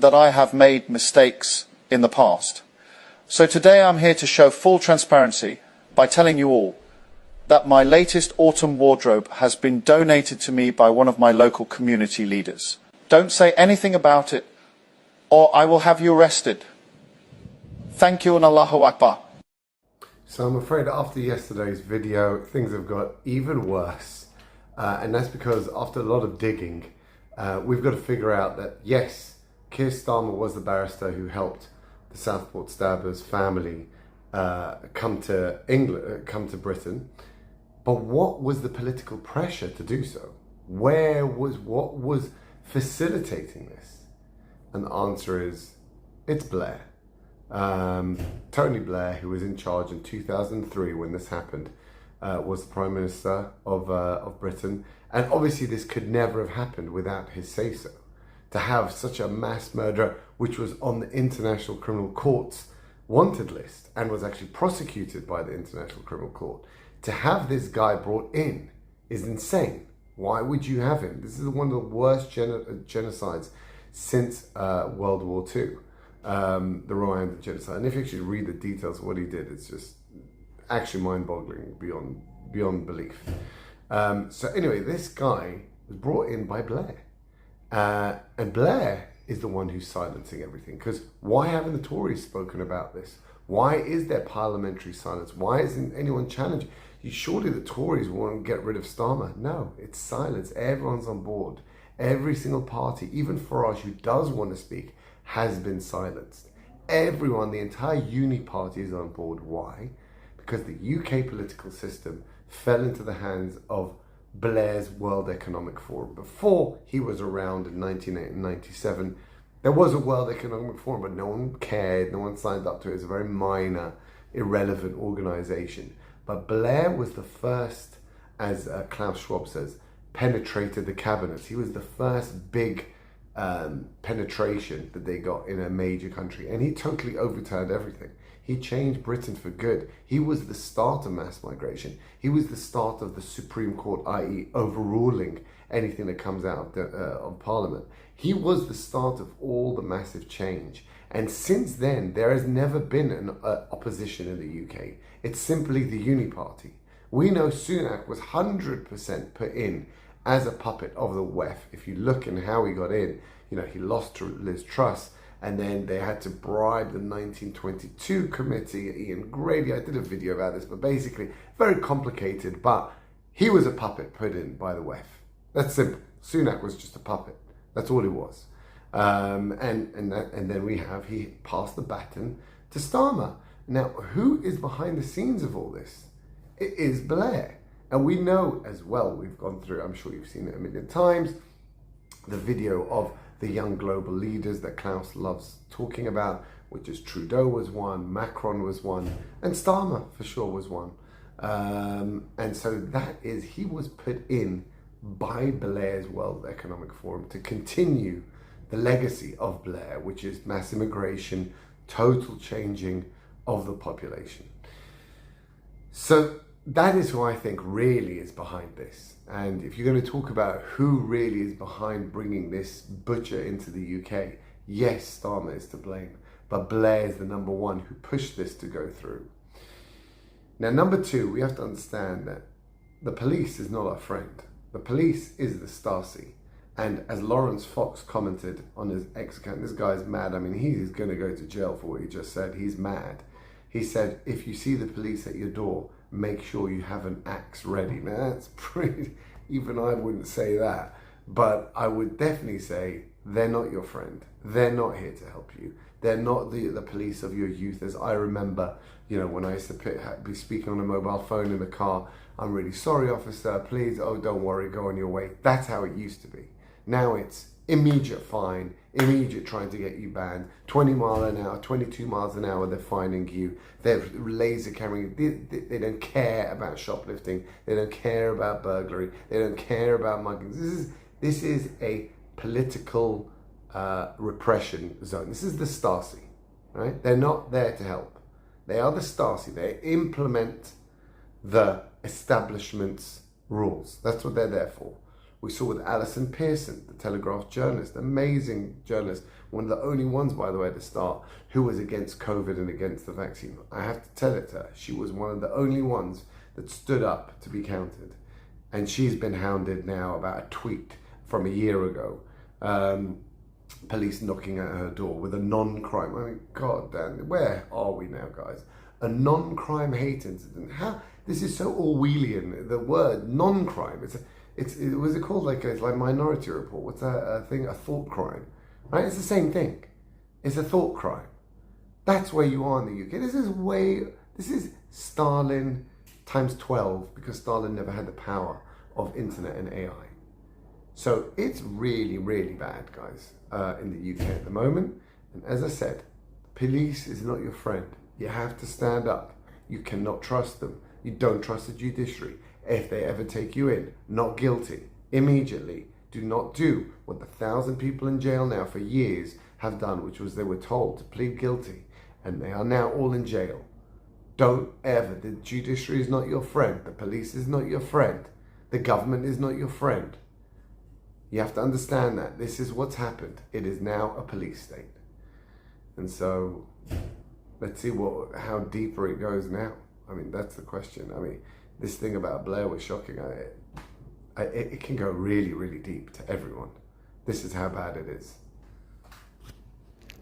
that I have made mistakes in the past. So today I'm here to show full transparency by telling you all that my latest autumn wardrobe has been donated to me by one of my local community leaders. Don't say anything about it, or I will have you arrested. Thank you and Allahu Akbar. So I'm afraid after yesterday's video, things have got even worse. And that's because after a lot of digging, we've got to figure out that yes, Keir Starmer was the barrister who helped the Southport Stabbers family come to England, come to Britain. But what was the political pressure to do so? What was facilitating this? And the answer is, it's Blair. Tony Blair, who was in charge in 2003 when this happened, was the Prime Minister of Britain. And obviously this could never have happened without his say-so. To have such a mass murderer, which was on the International Criminal Court's wanted list and was actually prosecuted by the International Criminal Court, to have this guy brought in is insane. Why would you have him? This is one of the worst genocides since World War II, the Rwandan genocide. And if you actually read the details of what he did, it's just actually mind-boggling beyond belief. So anyway, this guy was brought in by Blair. And Blair is the one who's silencing everything. Because why haven't the Tories spoken about this? Why is there parliamentary silence? Why isn't anyone challenging? Surely the Tories want to get rid of Starmer. No, it's silence. Everyone's on board. Every single party, even Farage, who does want to speak, has been silenced. Everyone, the entire Uni party is on board. Why? Because the UK political system fell into the hands of Blair's World Economic Forum. Before he was around in 1997, there was a World Economic Forum, but no one cared, no one signed up to it. It's a very minor, irrelevant organization. But Blair was the first, as Klaus Schwab says, penetrated the cabinets. He was the first big penetration that they got in a major country. And he totally overturned everything. He changed Britain for good. He was the start of mass migration. He was the start of the Supreme Court, i.e. overruling anything that comes out of Parliament. He was the start of all the massive change. And since then, there has never been an opposition in the UK. It's simply the Uni party. We know Sunak was 100% put in as a puppet of the WEF. If you look in how he got in, you know, he lost to Liz Truss, and then they had to bribe the 1922 committee, Ian Grady. I did a video about this, but basically very complicated, but he was a puppet put in by the WEF. That's simple. Sunak was just a puppet. That's all he was. And then he passed the baton to Starmer. Now, who is behind the scenes of all this? It is Blair. And we know as well, we've gone through, I'm sure you've seen it a million times, the video of the young global leaders that Klaus loves talking about, which is Trudeau was one, Macron was one, and Starmer for sure was one. And so he was put in by Blair's World Economic Forum to continue the legacy of Blair, which is mass immigration, total changing of the population. So that is who I think really is behind this. And if you're going to talk about who really is behind bringing this butcher into the UK, yes, Starmer is to blame, but Blair is the number one who pushed this to go through. Now, number two, we have to understand that the police is not our friend. The police is the Stasi. And as Lawrence Fox commented on his X account, this guy's mad. I mean, he's going to go to jail for what he just said. He's mad. He said, if you see the police at your door, make sure you have an axe ready. Now, that's pretty, even I wouldn't say that. But I would definitely say they're not your friend. They're not here to help you. They're not the police of your youth. As I remember, you know, when I used to be speaking on a mobile phone in the car, I'm really sorry, officer, please, oh, don't worry, go on your way. That's how it used to be. Now it's immediate fine, immediate trying to get you banned, 20 miles an hour, 22 miles an hour, they're fining you. They're laser cammering. They don't care about shoplifting. They don't care about burglary. They don't care about muggings. This is a political repression zone. This is the Stasi, right? They're not there to help. They are the Stasi. They implement the establishment's rules. That's what they're there for. We saw with Alison Pearson, the Telegraph journalist, amazing journalist, one of the only ones, by the way, at the start, who was against COVID and against the vaccine. I have to tell it to her, she was one of the only ones that stood up to be counted. And she's been hounded now about a tweet from a year ago. Police knocking at her door with a non-crime. I mean, God damn, where are we now, guys? A non-crime hate incident. How? This is so Orwellian. The word non-crime. Was it called it's like Minority Report? What's that thing? A thought crime, right? It's the same thing. It's a thought crime. That's where you are in the UK. This is Stalin times 12, because Stalin never had the power of internet and AI. So it's really, really bad, guys, in the UK at the moment. And as I said, police is not your friend. You have to stand up. You cannot trust them. You don't trust the judiciary. If they ever take you in, not guilty, immediately. Do not do what the 1,000 people in jail now for years have done, which was they were told to plead guilty, and they are now all in jail. Don't ever. The judiciary is not your friend. The police is not your friend. The government is not your friend. You have to understand that. This is what's happened. It is now a police state. And so, let's see how deeper it goes now. I mean, that's the question. I mean, this thing about Blair was shocking. It can go really, really deep to everyone. This is how bad it is.